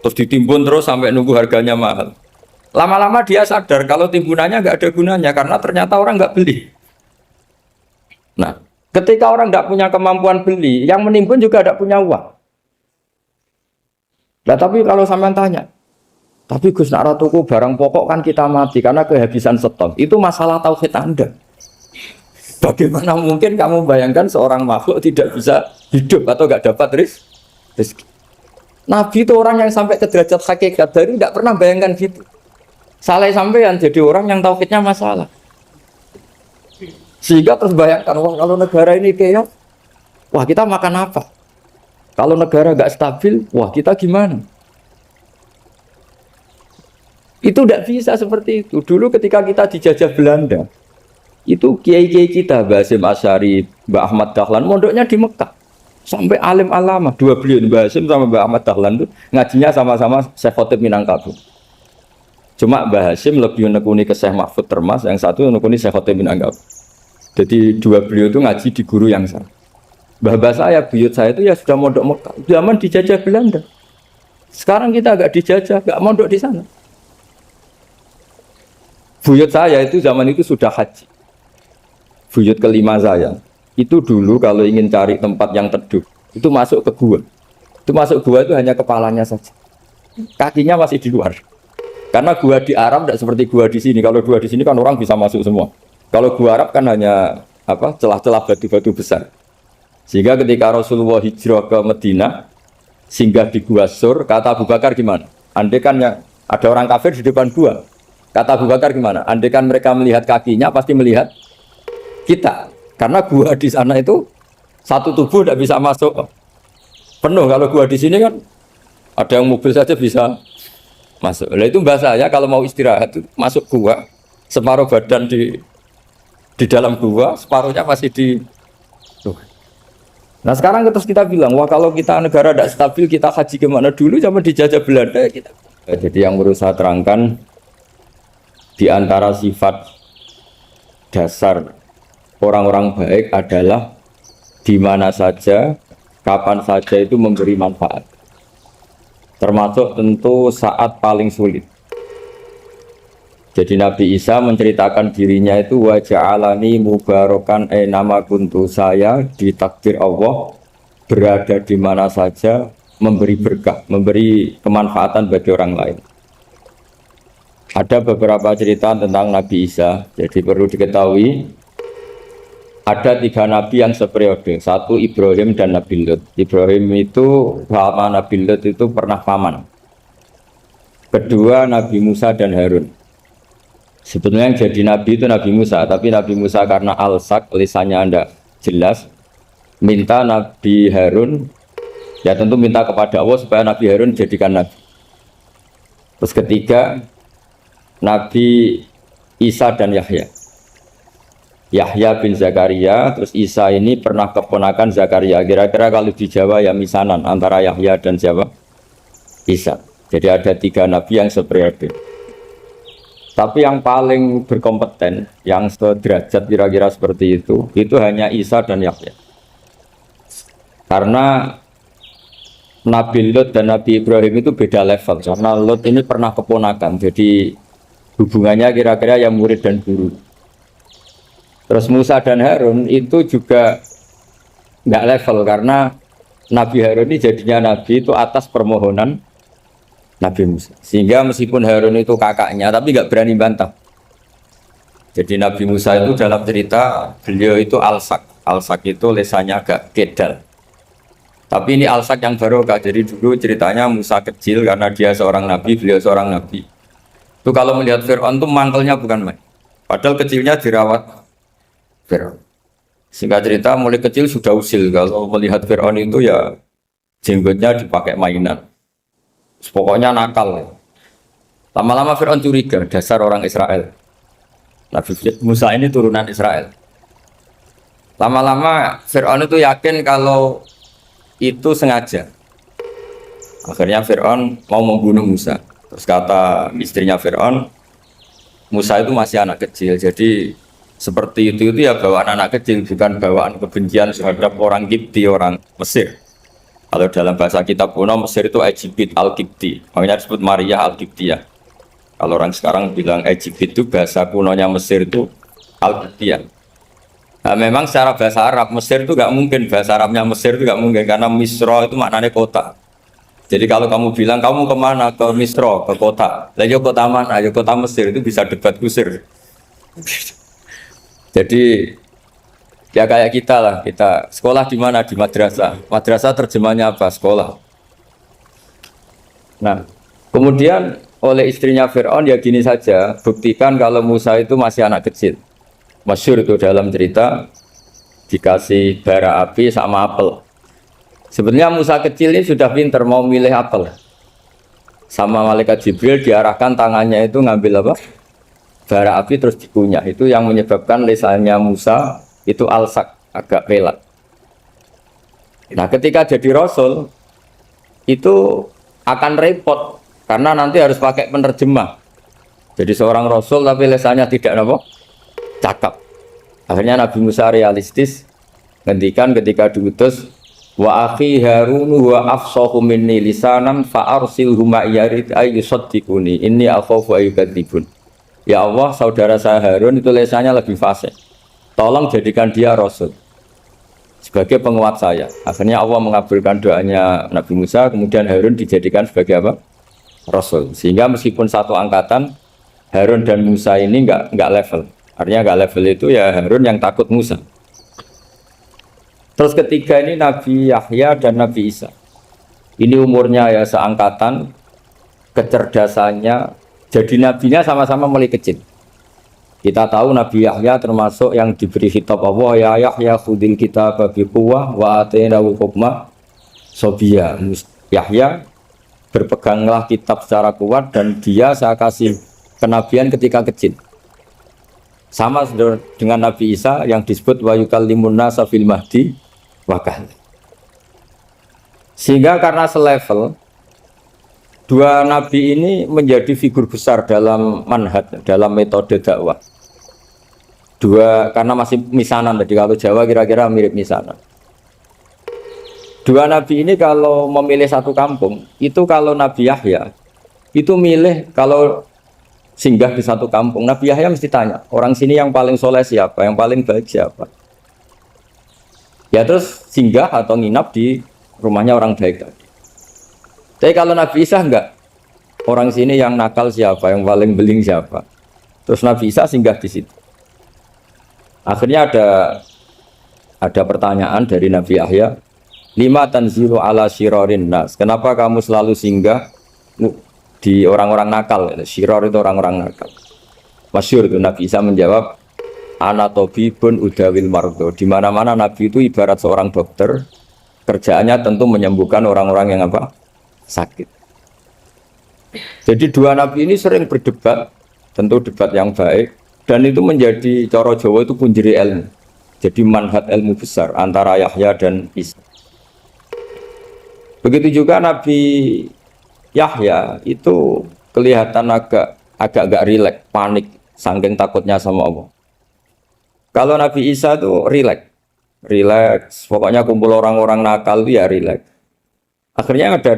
Terus ditimbun terus sampai nunggu harganya mahal. Lama-lama dia sadar kalau timbunannya nggak ada gunanya karena ternyata orang nggak beli. Nah, ketika orang nggak punya kemampuan beli, yang menimbun juga tidak punya uang. Nah, tapi kalau sampean tanya, tapi Gus nak tuku barang pokok kan kita mati karena kehabisan stok. Itu masalah tauhid Anda. Bagaimana mungkin kamu bayangkan seorang makhluk tidak bisa hidup atau nggak dapat rezeki? Nabi itu orang yang sampai ke derajat hakikat dari tidak pernah bayangkan gitu. Salah sampean jadi orang yang tauhidnya masalah. Sehingga terus bayangkan, wah kalau negara ini kayak, wah kita makan apa? Kalau negara nggak stabil, wah kita gimana? Itu tidak bisa seperti itu. Dulu ketika kita dijajah Belanda, itu kiai-kiai kita, Mbah Hasyim Asy'ari, Mbah Ahmad Dahlan, mondoknya di Mekah. Sampai alim alama, dua beliau, Mbah Hasyim sama Mbah Ahmad Dahlan itu ngajinya sama-sama Syekh Khotib Minangkabau. Cuma Mbah Hasyim lebih menekuni ke Syekh Mahfud Termas, yang satu menekuni Syekh Khotib Minangkabau. Jadi dua beliau itu ngaji di guru yang sama. Mbah saya, buyut saya itu ya sudah mondok Mekah, zaman dijajah Belanda. Sekarang kita agak dijajah, agak mondok di sana. Buyut saya itu zaman itu sudah haji. Buyut kelima saya itu dulu kalau ingin cari tempat yang teduh itu masuk ke gua. Itu masuk gua itu hanya kepalanya saja, kakinya masih di luar. Karena gua di Arab tidak seperti gua di sini. Kalau gua di sini kan orang bisa masuk semua. Kalau gua Arab kan hanya celah-celah batu-batu besar. Sehingga ketika Rasulullah hijrah ke Madinah, singgah di Gua Sur, kata Abu Bakar gimana? Andai kan ada orang kafir di depan gua, kata Abu Bakar gimana? Andai kan mereka melihat kakinya, pasti melihat kita. Karena gua di sana itu satu tubuh tidak bisa masuk penuh. Kalau gua di sini kan ada yang mobil saja bisa masuk. Nah itu bahasa saya kalau mau istirahat itu masuk gua, separuh badan di dalam gua, separuhnya masih di. Nah sekarang terus kita bilang, wah kalau kita negara tidak stabil, kita haji kemana dulu zaman dijajah Belanda kita. Jadi yang berusaha terangkan di antara sifat dasar orang-orang baik adalah di mana saja, kapan saja itu memberi manfaat. Termasuk tentu saat paling sulit. Jadi Nabi Isa menceritakan dirinya itu wa ja'alani mubarakan nama kuntu, saya ditakdir Allah berada di mana saja memberi berkah, memberi kemanfaatan bagi orang lain. Ada beberapa cerita tentang Nabi Isa. Jadi perlu diketahui ada 3 nabi yang seperiode. Satu Ibrahim dan Nabi Lut. Ibrahim itu sama Nabi Lut itu pernah paman. Kedua Nabi Musa dan Harun. Sebetulnya yang jadi nabi itu Nabi Musa, tapi Nabi Musa karena alsak, lisannya anda jelas, minta Nabi Harun, ya tentu minta kepada Allah supaya Nabi Harun jadikan nabi. Terus ketiga Nabi Isa dan Yahya. Yahya bin Zakaria, terus Isa ini pernah keponakan Zakaria. Kira-kira kalau di Jawa ya misanan antara Yahya dan siapa? Isa. Jadi ada 3 nabi yang seperiode. Tapi yang paling berkompeten, yang sederajat kira-kira seperti itu hanya Isa dan Yahya. Karena Nabi Lut dan Nabi Ibrahim itu beda level. Karena Lut ini pernah keponakan, jadi hubungannya kira-kira yang murid dan guru. Terus Musa dan Harun itu juga nggak level, karena Nabi Harun ini jadinya Nabi itu atas permohonan Nabi Musa. Sehingga meskipun Harun itu kakaknya, tapi nggak berani bantah. Jadi Nabi Musa itu dalam cerita, beliau itu alsak. Alsak itu lesannya agak kedal. Tapi ini alsak yang barokah. Jadi dulu ceritanya Musa kecil karena dia seorang Nabi, beliau seorang Nabi. Itu kalau melihat Fir'aun itu mangkelnya bukan main. Padahal kecilnya dirawat Fir'aun. Singkat cerita mulai kecil sudah usil. Kalau melihat Fir'aun itu ya jenggotnya dipakai mainan. Pokoknya nakal. Lama-lama Fir'aun curiga, dasar orang Israel. Nabi Musa ini turunan Israel. Lama-lama Fir'aun itu yakin kalau itu sengaja. Akhirnya Fir'aun mau membunuh Musa. Terus kata istrinya Fir'aun, Musa itu masih anak kecil. Jadi seperti itu ya bawaan anak kecil, bukan bawaan kebencian terhadap orang Kipti, orang Mesir. Kalau dalam bahasa kitab kuno Mesir itu Egypt Al-Kipti, makanya disebut Maria Al-Kiptiyah. Kalau orang sekarang bilang Egypt itu bahasa kunonya Mesir itu Al-Kiptiyah. Nah, memang secara bahasa Arab Mesir itu nggak mungkin, bahasa Arabnya Mesir itu nggak mungkin karena Misro itu maknanya kota. Jadi kalau kamu bilang kamu kemana, ke Misro, ke kota, lagi kota mana, ayo kota Mesir, itu bisa debat kusir. Jadi ya kayak kita lah, kita sekolah di mana, di madrasah. Madrasah terjemahnya apa? Sekolah. Nah, kemudian oleh istrinya Fir'aun ya gini saja, buktikan kalau Musa itu masih anak kecil. Masyhur itu dalam cerita dikasih bara api sama apel. Sebenarnya Musa kecil ini sudah pinter mau milih apel. Sama malaikat Jibril diarahkan tangannya itu ngambil apa? Bara api terus dikunyah. Itu yang menyebabkan lisannya Musa itu alsak, agak pelat. Nah, ketika jadi rasul itu akan repot karena nanti harus pakai penerjemah. Jadi seorang rasul tapi lisannya tidak apa? Cakap. Akhirnya Nabi Musa realistis ngendikan ketika diutus wa akhi Harun wa afsahu minni lisanan fa arsilhu ma'iyarid ayyusaddiquni inni akhafu ayyukadzibun. Ya Allah, saudara saya Harun itu lisannya lebih fasih. Tolong jadikan dia rasul sebagai penguat saya. Akhirnya Allah mengabulkan doanya Nabi Musa, kemudian Harun dijadikan sebagai apa? Rasul. Sehingga meskipun satu angkatan, Harun dan Musa ini enggak level. Artinya enggak level itu ya Harun yang takut Musa. Terus ketiga ini Nabi Yahya dan Nabi Isa. Ini umurnya ya seangkatan, kecerdasannya, jadi nabinya sama-sama mulai kecil. Kita tahu Nabi Yahya termasuk yang diberi khitab Allah, ya Yahya khudil kitab bi quwwah wa atainahu hukma sobia. Yahya berpeganglah kitab secara kuat dan dia saya kasih kenabian ketika kecil. Sama dengan Nabi Isa yang disebut wa yukallimun nasa fil mahdi wa kahla. Sehingga karena selevel dua nabi ini menjadi figur besar dalam manhaj, dalam metode dakwah. Dua, karena masih misanan tadi, kalau Jawa kira-kira mirip misanan. Dua nabi ini kalau memilih satu kampung, itu kalau Nabi Yahya, itu milih kalau singgah di satu kampung, Nabi Yahya mesti tanya, orang sini yang paling soleh siapa, yang paling baik siapa. Ya terus singgah atau nginap di rumahnya orang baik tadi. Tapi kalau Nabi Isa enggak, orang sini yang nakal siapa, yang paling beling siapa. Terus Nabi Isa singgah di situ. Akhirnya ada pertanyaan dari Nabi Yahya, lima tanzilu ala syirarin nas. Kenapa kamu selalu singgah di orang-orang nakal? Syiror itu orang-orang nakal. Masyhur itu Nabi Isa menjawab, ana tabibun udawil mardo. Di mana-mana Nabi itu ibarat seorang dokter, kerjaannya tentu menyembuhkan orang-orang yang apa? Sakit. Jadi dua nabi ini sering berdebat, tentu debat yang baik, dan itu menjadi cara Jawa itu punjeri ilmu. Jadi manhaj ilmu besar antara Yahya dan Isa. Begitu juga Nabi Yahya itu kelihatan agak rileks, panik, saking takutnya sama Allah. Kalau Nabi Isa itu rileks, pokoknya kumpul orang-orang nakal itu ya rileks. Akhirnya ada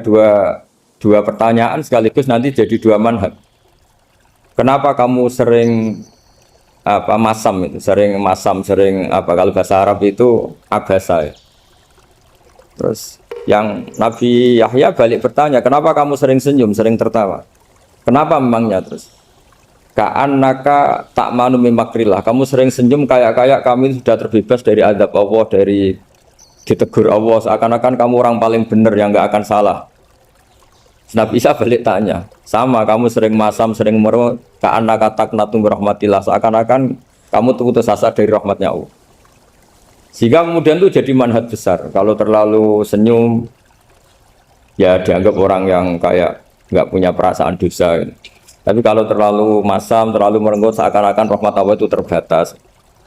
dua pertanyaan sekaligus nanti jadi dua manhaj. Kenapa kamu sering masam itu, sering kalau bahasa Arab itu abasa ya. Terus yang Nabi Yahya balik bertanya, kenapa kamu sering senyum, sering tertawa? Kenapa memangnya? Terus ka'annaka ta'manu min makrillah, kamu sering senyum kayak kami sudah terbebas dari azab Allah, dari ditegur Allah, seakan-akan kamu orang paling benar yang nggak akan salah. Nabi Isa balik tanya, sama kamu sering masam, sering merut, ka'annaka taqnatu rahmatillah, seakan-akan kamu putus asa dari rahmatnya Allah. Sehingga kemudian itu jadi manhaj besar. Kalau terlalu senyum, ya dianggap orang yang kayak nggak punya perasaan dosa. Tapi kalau terlalu masam, terlalu merenggut, seakan-akan rahmat Allah itu terbatas.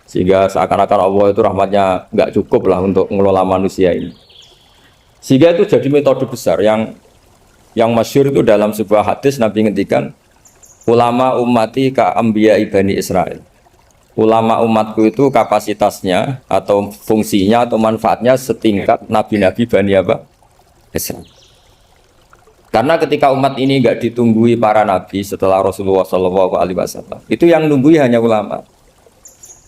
Sehingga seakan-akan Allah itu rahmatnya nggak cukup lah untuk mengelola manusia ini. Sehingga itu jadi metode besar yang masyhur itu dalam sebuah hadis Nabi ngendikan, ulama ummati ka anbiya Bani Israil. Ulama umatku itu kapasitasnya atau fungsinya atau manfaatnya setingkat nabi-nabi Bani Israil. Karena ketika umat ini nggak ditunggui para nabi setelah Rasulullah SAW, itu yang nunggui hanya ulama.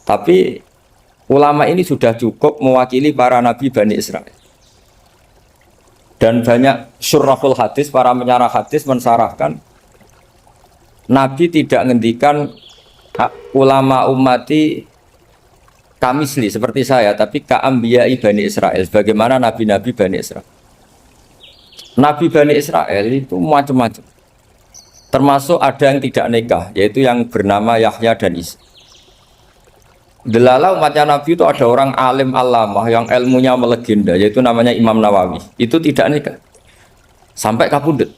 Tapi ulama ini sudah cukup mewakili para nabi Bani Israil. Dan banyak syurahul hadis, para menyarah hadis mensarahkan, Nabi tidak ngendikan ulama ummati kamisli seperti saya, tapi ka'ambiya'i Bani Israil, bagaimana nabi-nabi Bani Israil. Nabi Bani Israel itu macam-macam. Termasuk ada yang tidak nikah, yaitu yang bernama Yahya dan Isa. Delala umatnya Nabi itu ada orang alim alamah yang ilmunya melegenda, yaitu namanya Imam Nawawi. Itu tidak nikah sampai kabudut.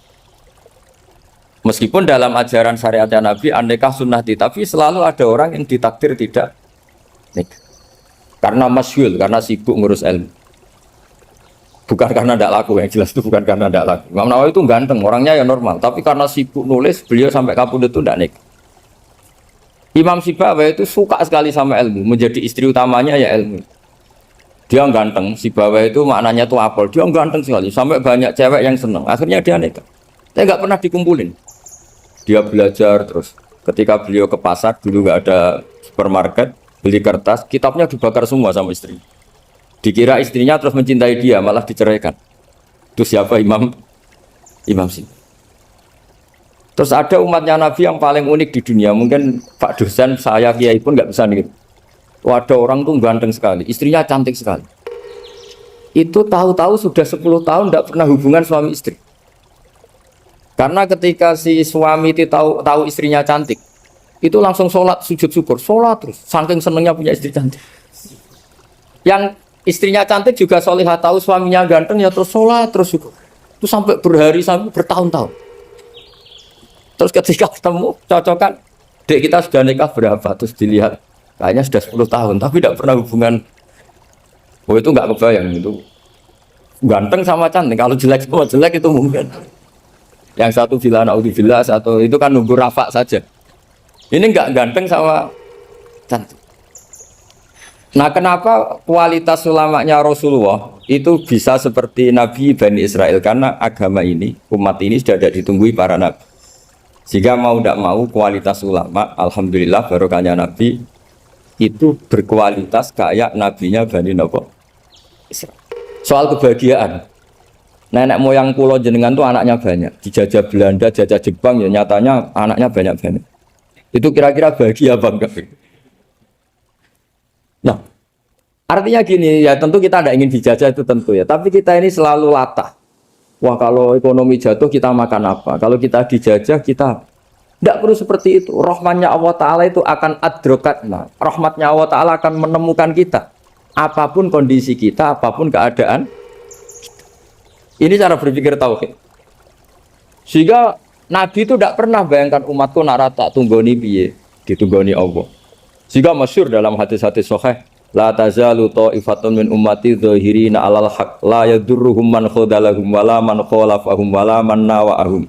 Meskipun dalam ajaran syariatnya Nabi nikah sunnati, tapi selalu ada orang yang ditakdir tidak nikah karena masyhul, karena sibuk ngurus ilmu. Bukan karena tidak laku, yang jelas itu bukan karena tidak laku. Imam Nawawi itu ganteng, orangnya ya normal, tapi karena sibuk nulis, beliau sampai kabudut itu tidak nikah. Imam Sibawayh itu suka sekali sama ilmu, menjadi istri utamanya ya ilmu. Dia ganteng, Sibawayh itu maknanya tuh apel, dia ganteng sekali, sampai banyak cewek yang seneng. Akhirnya dia nikah. Saya nggak pernah dikumpulin. Dia belajar terus. Ketika beliau ke pasar, dulu nggak ada supermarket, beli kertas, kitabnya dibakar semua sama istri. Dikira istrinya terus mencintai dia, malah diceraikan. Itu siapa Imam Sibawayh. Terus ada umatnya Nabi yang paling unik di dunia. Mungkin Pak dosen, saya kiai pun nggak bisa nih. Ada orang tuh ganteng sekali, istrinya cantik sekali. Itu tahu-tahu sudah 10 tahun tidak pernah hubungan suami istri. Karena ketika si suami itu tahu istrinya cantik, itu langsung sholat sujud syukur, sholat terus. Saking senengnya punya istri cantik. Yang istrinya cantik juga solihah, tahu suaminya ganteng ya terus sholat terus syukur. Itu sampai berhari sampai bertahun-tahun. Terus ketika ketemu, cocokan, dek kita sudah nikah berapa? Terus dilihat, kayaknya sudah 10 tahun, tapi tidak pernah hubungan. Oh itu nggak kebayang, itu ganteng sama cantik. Kalau jelek sama jelek itu mungkin. Yang satu bilang naudzubillah, satu itu kan nunggu rafa saja. Ini nggak ganteng sama cantik. Nah kenapa kualitas ulamanya Rasulullah itu bisa seperti Nabi Bani Israel? Karena agama ini, umat ini sudah ada ditunggui para nabi. Jika mau tidak mau kualitas ulama, alhamdulillah barokahnya Nabi itu berkualitas kayak nabinya Bani Israel. Soal kebahagiaan, nenek moyang pulau jenengan tuh anaknya banyak, dijajah Belanda, jajah Jepang, ya nyatanya anaknya banyak. Itu kira-kira bahagia apa enggak? Nah, artinya gini ya, tentu kita tidak ingin dijajah itu tentu ya, tapi kita ini selalu latah. Wah kalau ekonomi jatuh kita makan apa? Kalau kita dijajah kita tidak perlu seperti itu. Rahmatnya Allah Ta'ala itu akan adrokatna. Rahmatnya Allah Ta'ala akan menemukan kita. Apapun kondisi kita, apapun keadaan. Ini cara berpikir tauhid. Sehingga Nabi itu tidak pernah bayangkan umatku narata tunggoni piye, ditunggoni Allah. Sehingga masyhur dalam hadis-hadis sahih. La tazalu ta'ifatun min ummati dzahirina 'alal haq la yadurruhum man khadalahum wala man khalafahum wala man nawa'ahum.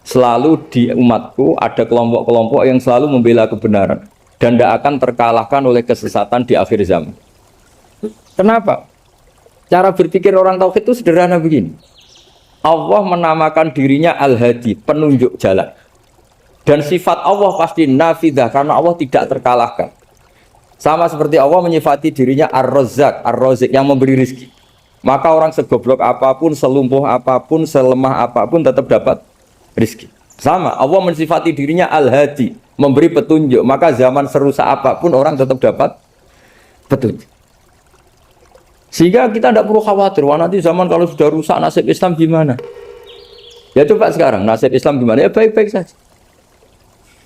Selalu di umatku ada kelompok-kelompok yang selalu membela kebenaran dan tidak akan terkalahkan oleh kesesatan di akhir zaman. Kenapa? Cara berpikir orang tauhid itu sederhana begini. Allah menamakan dirinya Al-Hadi, penunjuk jalan. Dan sifat Allah pasti nafidah karena Allah tidak terkalahkan. Sama seperti Allah menyifati dirinya Ar-Razzaq, Ar-Razik yang memberi rezeki. Maka orang segoblok apapun, selumpuh apapun, selemah apapun tetap dapat rezeki. Sama, Allah mensifati dirinya Al-Hadi, memberi petunjuk. Maka zaman serusak apapun orang tetap dapat petunjuk. Sehingga kita tidak perlu khawatir, wah nanti zaman kalau sudah rusak nasib Islam gimana? Ya coba sekarang nasib Islam gimana? Ya baik-baik saja.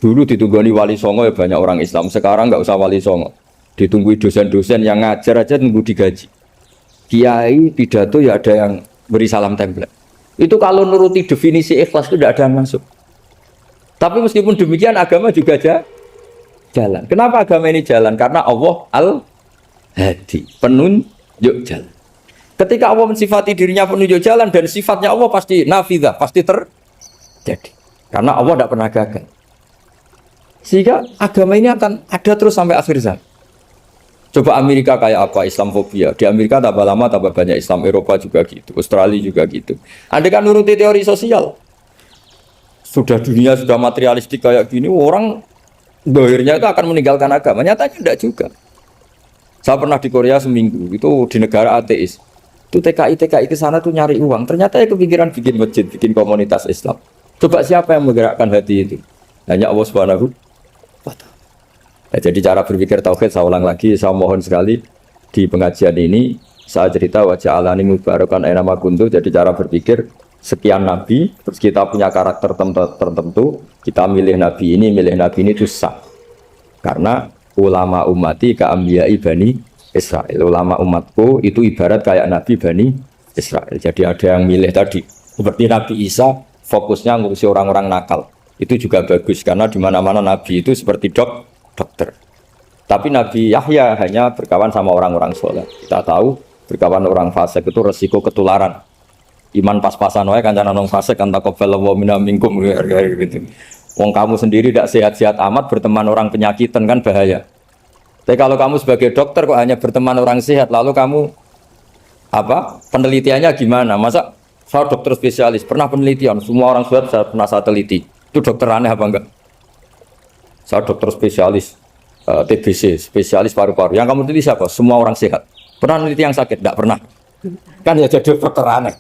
Dulu ditunggoni wali songo ya banyak orang Islam, sekarang nggak usah wali songo. Ditunggu dosen-dosen yang ngajar aja nunggu digaji. Kiai pidato ya ada yang beri salam template. Itu kalau nuruti definisi ikhlas itu tidak ada yang masuk. Tapi meskipun demikian agama juga jalan. Kenapa agama ini jalan? Karena Allah Al-Hadi, penunjuk jalan. Ketika Allah mensifati dirinya penunjuk jalan dan sifatnya Allah pasti nafidah, pasti terjadi. Karena Allah tidak pernah gagal. Sehingga agama ini akan ada terus sampai akhir zaman. Coba Amerika kayak apa, Islamofobia. Di Amerika tambah lama tambah banyak Islam, Eropa juga gitu, Australia juga gitu. Anda kan nuruti teori sosial. Sudah dunia sudah materialistik kayak gini, orang dohirnya itu akan meninggalkan agama. Nyatanya tidak juga. Saya pernah di Korea seminggu, itu di negara ateis. Itu TKI ke sana tuh nyari uang. Ternyata ya kepikiran bikin masjid, bikin komunitas Islam. Coba siapa yang menggerakkan hati itu? Hanya Allah Subhanahu wa Ta'ala. Jadi cara berpikir tauhid saya ulang lagi, saya mohon sekali di pengajian ini saya cerita wajah alani mubarakan aina ma kuntu. Jadi cara berpikir sekian nabi, terus kita punya karakter tertentu, kita milih nabi ini itu sah. Karena ulama umati ka'ambiyai Bani Israel. Ulama umatku itu ibarat kayak nabi Bani Israel. Jadi ada yang milih tadi, seperti Nabi Isa fokusnya ngurusi orang-orang nakal. Itu juga bagus karena di mana-mana nabi itu seperti dokter. Tapi Nabi Yahya hanya berkawan sama orang-orang soleh. Kita tahu berkawan orang fasik itu resiko ketularan. Iman pas-pasan wae kancanan orang fasik kan taqabbalallahu minna minkum gitu. Wong kamu sendiri tidak sehat-sehat amat berteman orang penyakitan kan bahaya. Tapi kalau kamu sebagai dokter kok hanya berteman orang sehat, lalu kamu penelitiannya gimana? Masa saya dokter spesialis pernah penelitian semua orang sehat saya pernah saya teliti. Itu dokter aneh apa enggak? Saya dokter spesialis TBC, spesialis paru-paru. Yang kamu teliti siapa? Semua orang sehat. Pernah meneliti yang sakit? Tidak pernah. Kan ya jadi dokter aneh.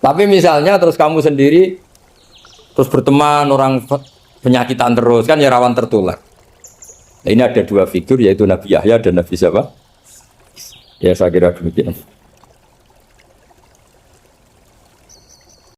Tapi misalnya terus kamu sendiri terus berteman orang penyakitan terus, kan ya rawan tertular. Nah, ini ada dua figur yaitu Nabi Yahya dan Nabi siapa? Ya saya kira demikian.